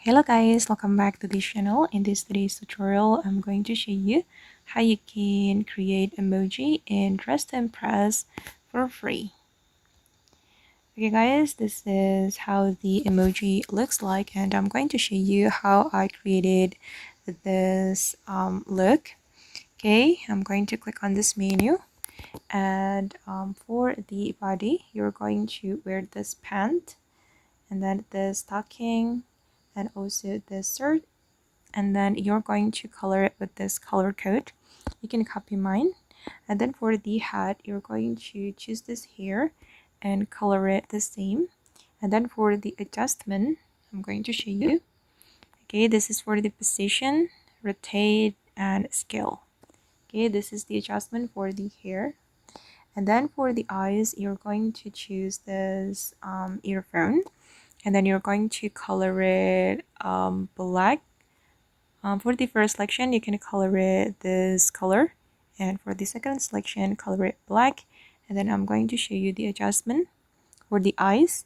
Hello guys, welcome back to this channel. In today's tutorial, I'm going to show you how you can create emoji in Dress to Impress for free. Okay guys, this is how the emoji looks like, and I'm going to show you how I created this look. Okay, I'm going to click on this menu, and for the body, you're going to wear this pant, and then the stocking, and also the shirt, and then you're going to color it with this color code. You can copy mine. And then for the hat, you're going to choose this here and color it the same. And then for the adjustment, I'm going to show you. Okay, this is for the position, rotate, and scale. Okay, this is the adjustment for the hair. And then for the eyes, you're going to choose this earphone, and then you're going to color it black. For the first selection, you can color it this color, and for the second selection, color it black. And then I'm going to show you the adjustment for the eyes.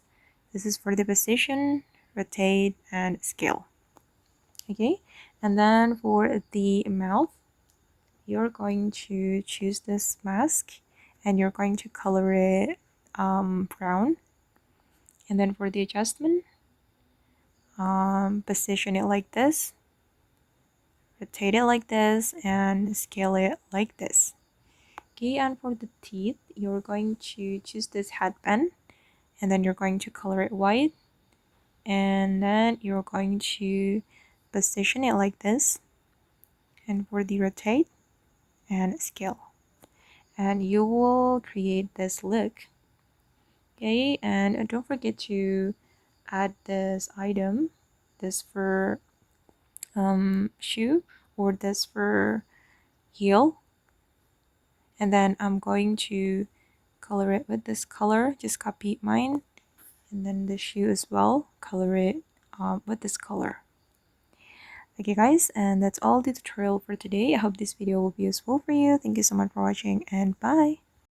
This is for the position, rotate, and scale. Okay, and then for the mouth, you're going to choose this mask, and you're going to color it brown. And then for the adjustment, position it like this, rotate it like this, and scale it like this. Okay, and for the teeth, you're going to choose this headband, and then you're going to color it white, and then you're going to position it like this, and for the rotate and scale, and you will create this look. Okay, and don't forget to add this item, this for shoe, or this for heel. And then I'm going to color it with this color, just copy mine, and then the shoe as well, color it with this color. Okay guys, and that's all the tutorial for today. I hope this video will be useful for you. Thank you so much for watching, and bye.